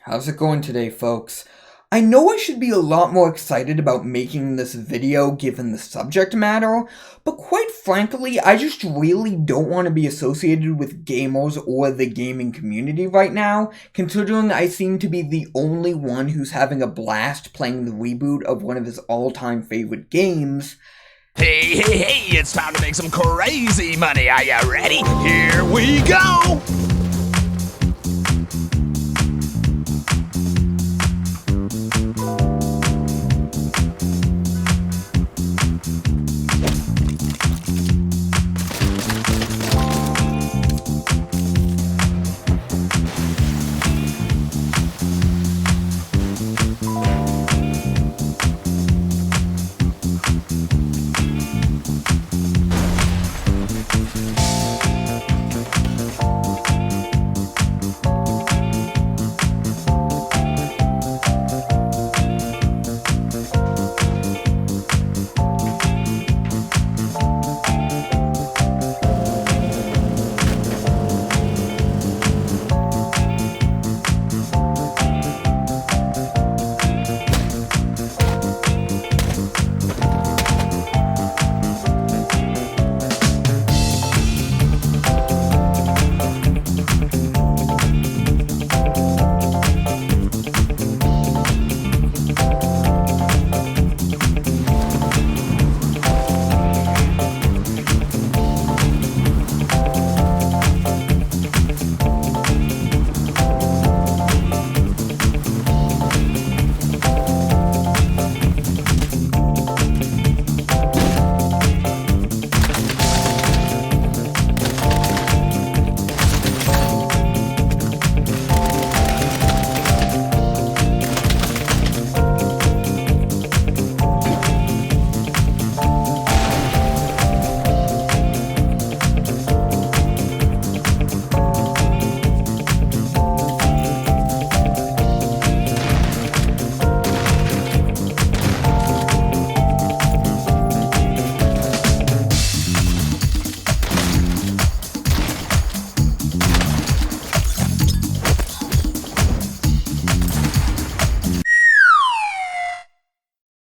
How's it going today, folks? I know I should be a lot more excited about making this video given the subject matter, but quite frankly, I just really don't want to be associated with gamers or the gaming community right now, considering I seem to be the only one who's having a blast playing the reboot of one of his all-time favorite games. Hey, it's time to make some crazy money. Are you ready? Here we go!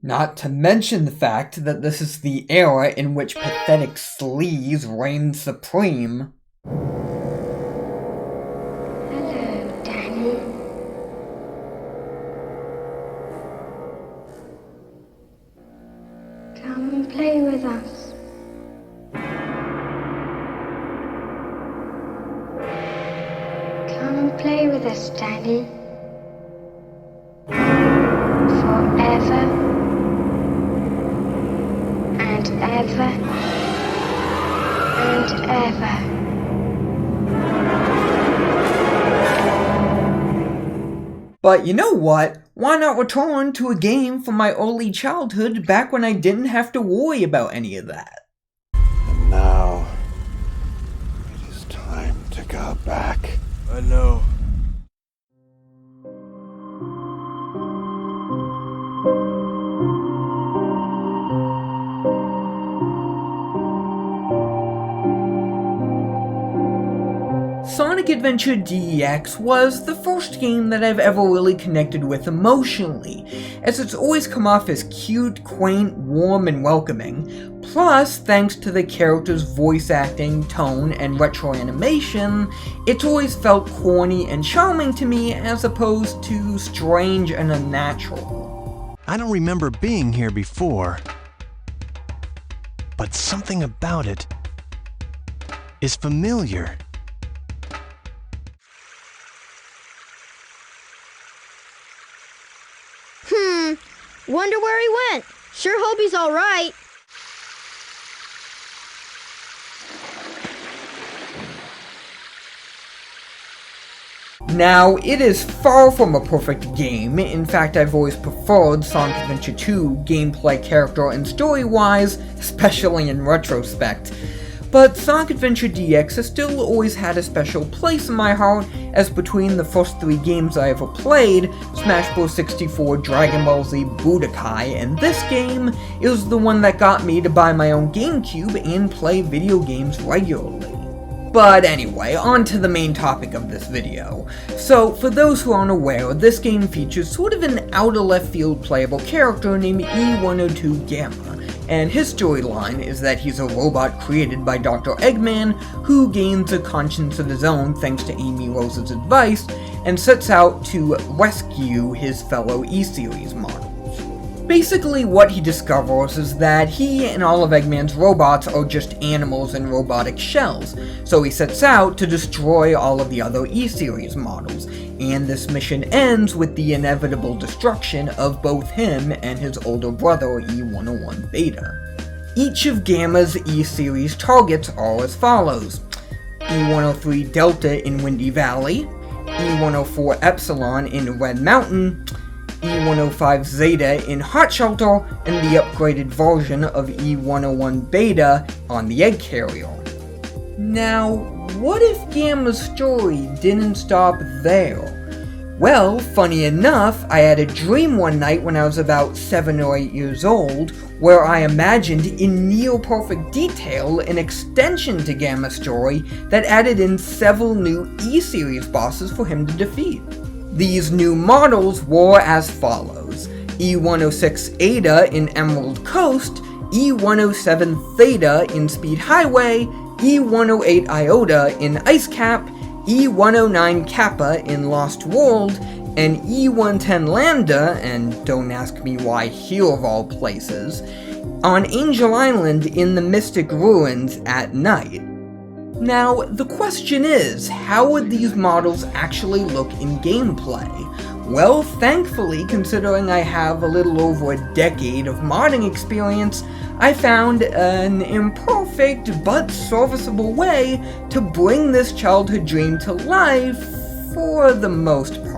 Not to mention the fact that this is the era in which pathetic sleaze reigned supreme. Hello, Danny. Come and play with us. Come and play with us, Danny. Forever. Ever and ever. But you know what? Why not return to a game from my early childhood back when I didn't have to worry about any of that? And now, it is time to go back. I know. Sonic Adventure DX was the first game that I've ever really connected with emotionally, as it's always come off as cute, quaint, warm, and welcoming. Plus, thanks to the character's voice acting, tone, and retro animation, it's always felt corny and charming to me as opposed to strange and unnatural. I don't remember being here before, but something about it is familiar. Wonder where he went. Sure hope he's all right. Now, it is far from a perfect game. In fact, I've always preferred Sonic Adventure 2 gameplay, character, and story-wise, especially in retrospect. But Sonic Adventure DX has still always had a special place in my heart, as between the first 3 games I ever played, Smash Bros. 64, Dragon Ball Z, Budokai, and this game, it was the one that got me to buy my own GameCube and play video games regularly. But anyway, on to the main topic of this video. So, for those who aren't aware, this game features sort of an out-of-left-field playable character named E102 Gamma, and his storyline is that he's a robot created by Dr. Eggman who gains a conscience of his own thanks to Amy Rose's advice, and sets out to rescue his fellow E-Series models. Basically, what he discovers is that he and all of Eggman's robots are just animals in robotic shells, so he sets out to destroy all of the other E-Series models, and this mission ends with the inevitable destruction of both him and his older brother, E101 Beta. Each of Gamma's E-Series targets are as follows: E103 Delta in Windy Valley, E104 Epsilon in Red Mountain, E105 Zeta in Hot Shelter, and the upgraded version of E101 Beta on the Egg Carrier. Now, what if Gamma's story didn't stop there? Well, funny enough, I had a dream one night when I was about 7 or 8 years old, where I imagined in near-perfect detail an extension to Gamma's story that added in several new E-Series bosses for him to defeat. These new models were as follows: E106 Ada in Emerald Coast, E107 Theta in Speed Highway, E108 Iota in Ice Cap, E109 Kappa in Lost World, and E110 Lambda, and don't ask me why here of all places, on Angel Island in the Mystic Ruins at night. Now, the question is, how would these models actually look in gameplay? Well, thankfully, considering I have a little over a decade of modding experience, I found an imperfect but serviceable way to bring this childhood dream to life for the most part.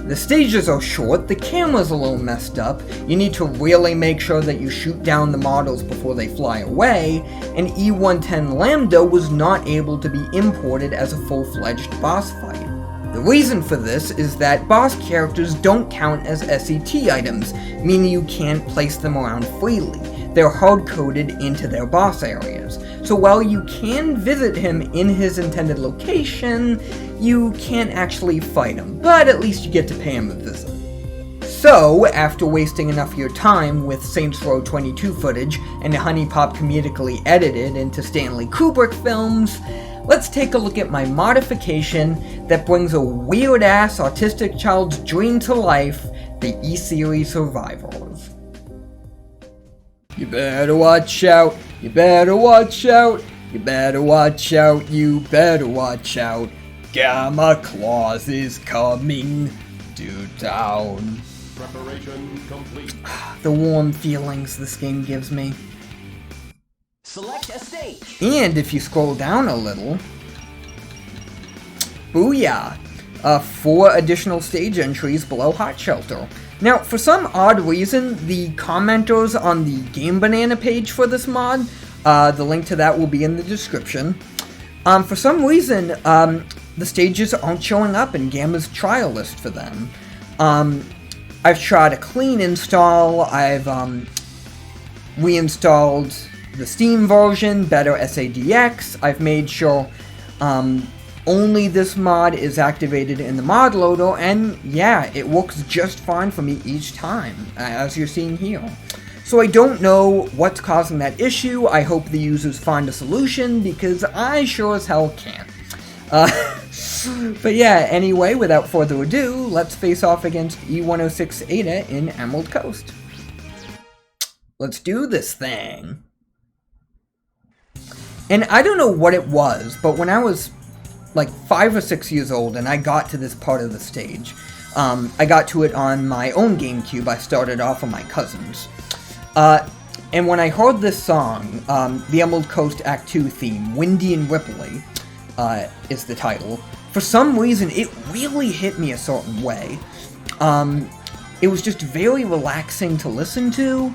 The stages are short, the camera's a little messed up, you need to really make sure that you shoot down the models before they fly away, and E110 Lambda was not able to be imported as a full-fledged boss fight. The reason for this is that boss characters don't count as SET items, meaning you can't place them around freely. They're hard-coded into their boss areas. So while you can visit him in his intended location, you can't actually fight him, but at least you get to pay him a visit. So, after wasting enough of your time with Saints Row 22 footage and Honey Pop comedically edited into Stanley Kubrick films, let's take a look at my modification that brings a weird-ass autistic child's dream to life, the E-Series Survivors. You better watch out, you better watch out, you better watch out, you better watch out. Gamma Claus is coming to town. Preparation complete. The warm feelings this game gives me. Select a stage. And if you scroll down a little, booyah! 4 additional stage entries below Hot Shelter. Now, for some odd reason, the commenters on the Game Banana page for this mod, the link to that will be in the description. For some reason, the stages aren't showing up in Gamma's trial list for them. I've tried a clean install, I've reinstalled the Steam version, better SADX, I've made sure only this mod is activated in the mod loader, and yeah, it works just fine for me each time, as you're seeing here. So I don't know what's causing that issue. I hope the users find a solution, because I sure as hell can't. But yeah, anyway, without further ado, let's face off against E106 Ada in Emerald Coast. Let's do this thing. And I don't know what it was, but when I was like 5 or 6 years old and I got to this part of the stage, I got to it on my own GameCube. I started off on my cousin's. And when I heard this song, the Emerald Coast Act 2 theme, Windy and Ripply, is the title, for some reason it really hit me a certain way. It was just very relaxing to listen to.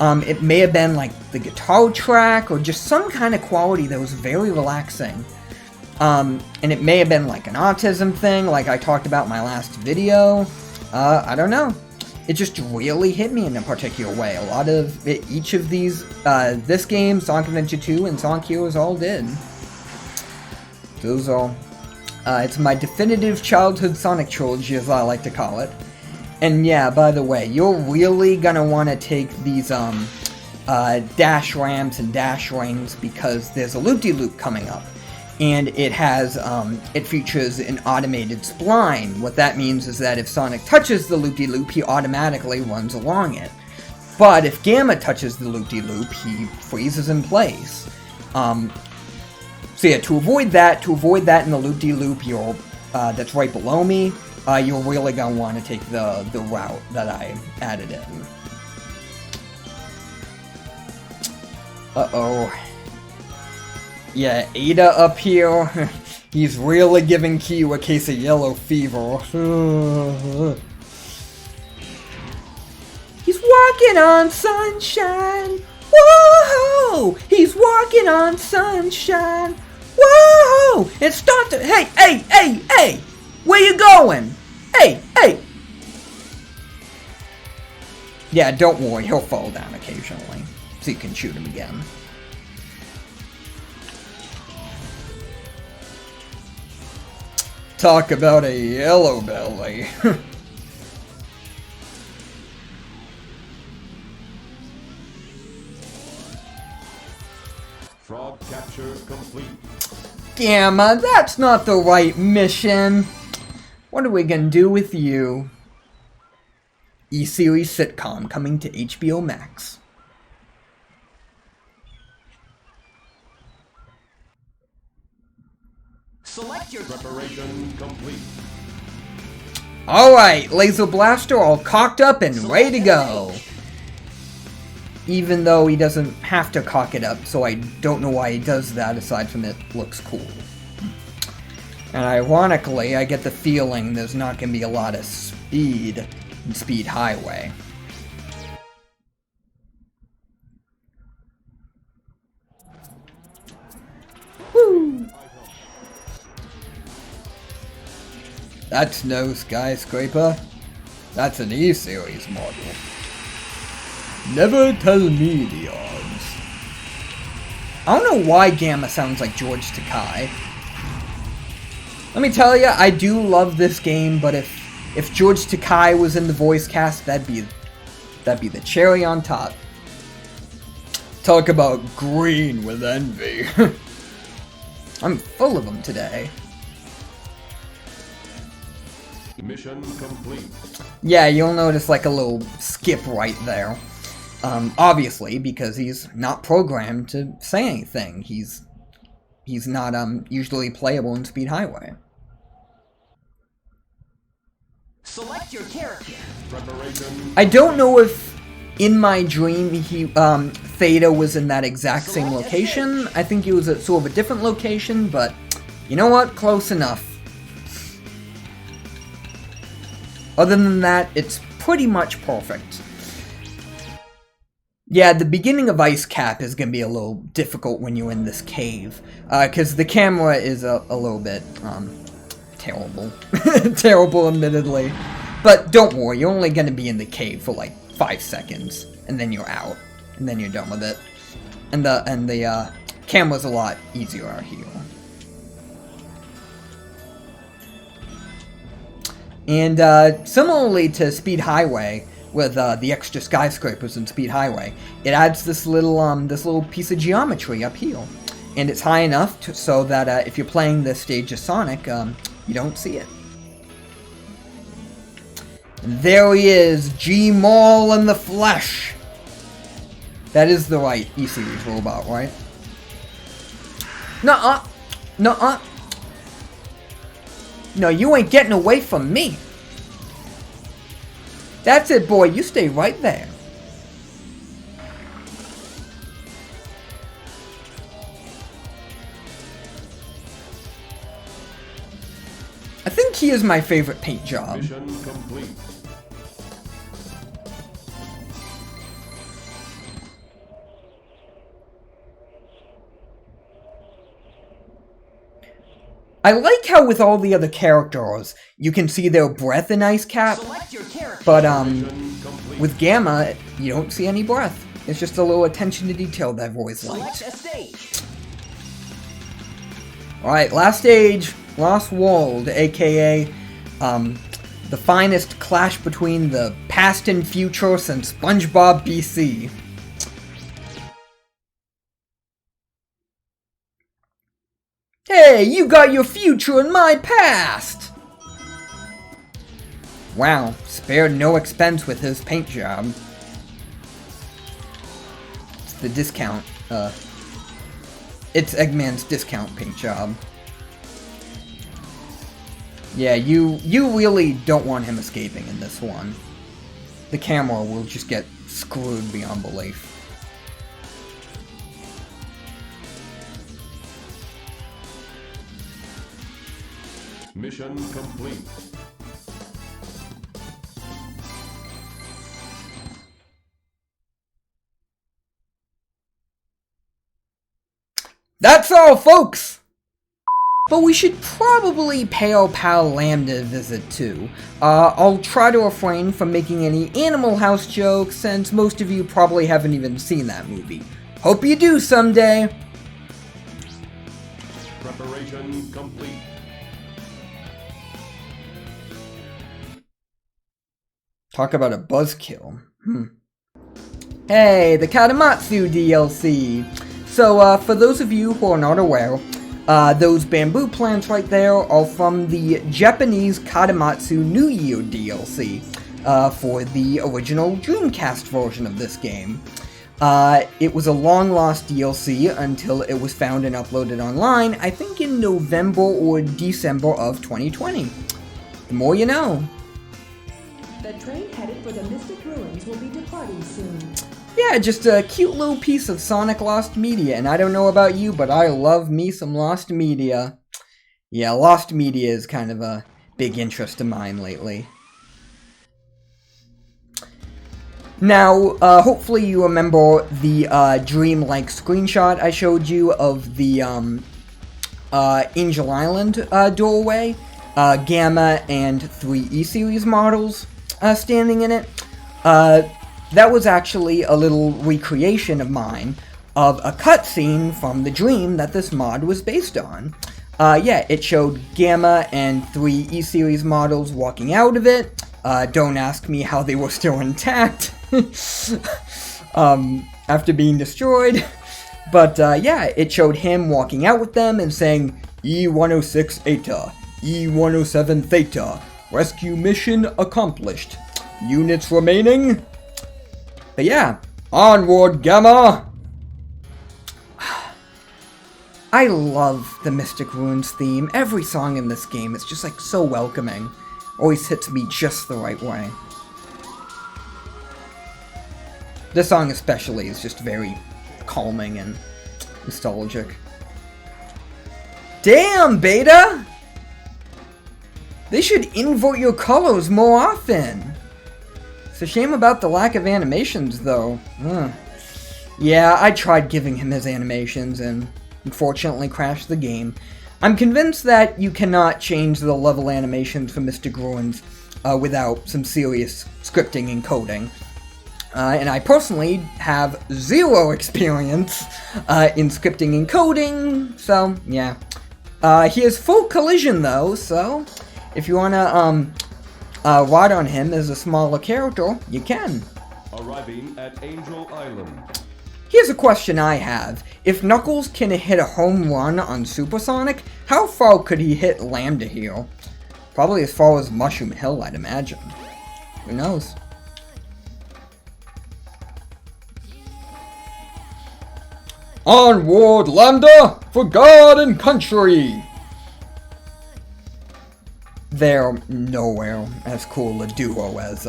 It may have been like the guitar track or just some kind of quality that was very relaxing. And it may have been like an autism thing, like I talked about in my last video. I don't know. It just really hit me in a particular way. A lot of it, each of these, this game, Sonic Adventure 2, and Sonic Heroes all did. Those are... it's my definitive childhood Sonic trilogy, as I like to call it. And yeah, by the way, you're really gonna want to take these, dash ramps and dash rings, because there's a loop-de-loop coming up. And it has, it features an automated spline. What that means is that if Sonic touches the loop-de-loop, he automatically runs along it. But if Gamma touches the loop-de-loop, he freezes in place. So yeah, to avoid that in the loop-de-loop, you're, that's right below me, you're really gonna want to take the route that I added in. Uh-oh. Yeah, Ada up here, he's really giving Kyu a case of yellow fever. He's walking on sunshine! Whoa! He's walking on sunshine! Whoa! It starts to... Hey, hey, hey, hey! Where you going? Hey, hey! Yeah, don't worry, he'll fall down occasionally, so you can shoot him again. Talk about a yellow belly. Frog capture complete. Gamma, that's not the right mission. What are we gonna do with you? E-series sitcom coming to HBO Max. Select your Preparation complete. Alright, Laser Blaster all cocked up and ready to go. Even though he doesn't have to cock it up, so I don't know why he does that aside from it looks cool. And ironically, I get the feeling there's not going to be a lot of speed in Speed Highway. Woo! That's no skyscraper. That's an E-series model. Never tell me the odds. I don't know why Gamma sounds like George Takei. Let me tell you, I do love this game, but if George Takei was in the voice cast, that'd be the cherry on top. Talk about green with envy. I'm full of them today. Mission complete. Yeah, you'll notice like a little skip right there. Obviously, because he's not programmed to say anything. He's not usually playable in Speed Highway. select your character. Preparation. I don't know if in my dream he Theta was in that exact same location. I think he was at sort of a different location, but you know what? Close enough. Other than that, it's pretty much perfect. Yeah, the beginning of Ice Cap is going to be a little difficult when you're in this cave, because the camera is a little bit, terrible. Terrible, admittedly. But don't worry, you're only going to be in the cave for like 5 seconds, and then you're out, and then you're done with it. And the camera's a lot easier out here. And similarly to Speed Highway, with the extra skyscrapers in Speed Highway, it adds this little piece of geometry up here, and it's high enough so that if you're playing this stage of Sonic, you don't see it. And there he is, G-Maul in the flesh. That is the right E-Series robot, right? Nuh-uh, nuh-uh. No, you ain't getting away from me. That's it, boy. You stay right there. I think he is my favorite paint job. Mission complete. I like how with all the other characters, you can see their breath in Ice Cap, Select your character. but Mission complete. with Gamma, you don't see any breath. It's just a little attention to detail that I've always Select liked. a stage. Alright, last stage, Lost World, aka, the finest clash between the past and future since SpongeBob BC. Hey, you got your future in my past! Wow, spared no expense with his paint job. It's the discount, it's Eggman's discount paint job. Yeah, you really don't want him escaping in this one. The camera will just get screwed beyond belief. Mission complete. That's all, folks! But we should probably pay our pal Lambda a visit too. I'll try to refrain from making any Animal House jokes, since most of you probably haven't even seen that movie. Hope you do someday! Preparation complete. Talk about a buzzkill. Hey, the Katamatsu DLC! So, for those of you who are not aware, those bamboo plants right there are from the Japanese Katamatsu New Year DLC, for the original Dreamcast version of this game. It was a long-lost DLC until it was found and uploaded online, I think in November or December of 2020. The more you know. The train headed for the Mystic Ruins will be departing soon. Yeah, just a cute little piece of Sonic Lost Media, and I don't know about you, but I love me some Lost Media. Yeah, Lost Media is kind of a big interest of mine lately. Now, hopefully you remember the dream-like screenshot I showed you of the Angel Island doorway, Gamma and 3 E-Series models standing in it. That was actually a little recreation of mine of a cutscene from the dream that this mod was based on. Yeah, it showed Gamma and 3 E-Series models walking out of it. Don't ask me how they were still intact after being destroyed. But yeah, it showed him walking out with them and saying, E-106 Eta, E-107 Theta, rescue mission accomplished. Units remaining? But yeah, onward, Gamma! I love the Mystic Ruins theme. Every song in this game is just like so welcoming. Always hits me just the right way. This song especially is just very calming and nostalgic. Damn, Beta! They should invert your colors more often. It's a shame about the lack of animations, though. Yeah, I tried giving him his animations and unfortunately crashed the game. I'm convinced that you cannot change the level animations for Mystic Ruins without some serious scripting and coding. And I personally have zero experience in scripting and coding, so yeah. He has full collision though, so if you wanna ride on him as a smaller character, you can. Arriving at Angel Island. Here's a question I have. If Knuckles can hit a home run on Supersonic, how far could he hit Lambda here? Probably as far as Mushroom Hill, I'd imagine. Who knows? Onward, Lambda, for God and country! They're nowhere as cool a duo as,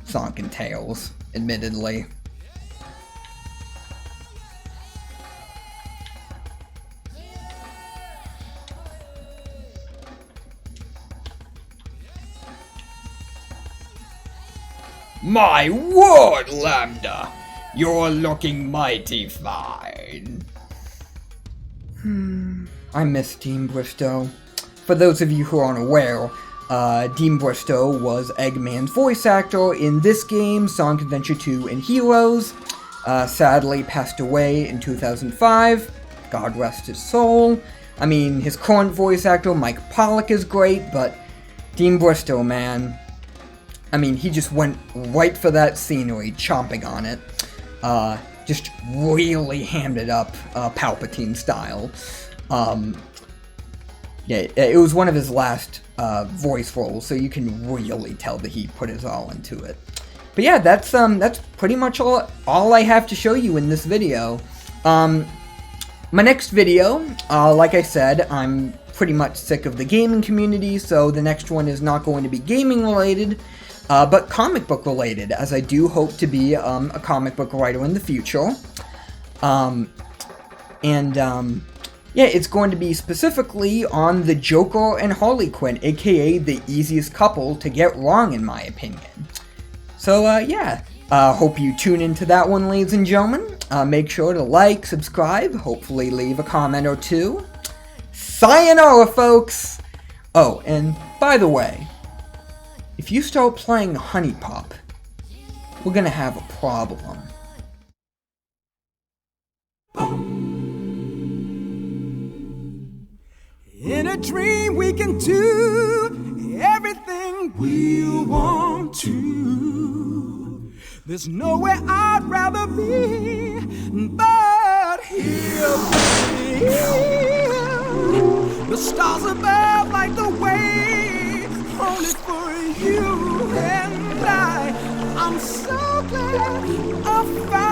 Sonic and Tails, admittedly. My word, Lambda! You're looking mighty fine. I miss Dean Bristow. For those of you who aren't aware, Dean Bristow was Eggman's voice actor in this game, Sonic Adventure 2, and Heroes. Sadly passed away in 2005. God rest his soul. I mean, his current voice actor, Mike Pollock, is great, but Dean Bristow, man, I mean, he just went right for that scenery, chomping on it. Just really hammed it up, Palpatine style. Yeah, it was one of his last voice roles, so you can really tell that he put his all into it. But yeah, that's pretty much all I have to show you in this video. My next video, like I said, I'm pretty much sick of the gaming community, so the next one is not going to be gaming related, but comic book related, as I do hope to be a comic book writer in the future. Yeah, it's going to be specifically on the Joker and Harley Quinn, aka the easiest couple to get wrong in my opinion. So yeah, hope you tune into that one, ladies and gentlemen. Make sure to like, subscribe, hopefully leave a comment or two. Sayonara, folks! Oh, and by the way, if you start playing Honey Pop, we're gonna have a problem. In a dream we can do everything we want to. There's nowhere I'd rather be but here with you. The stars above light the way only for you and I'm so glad I found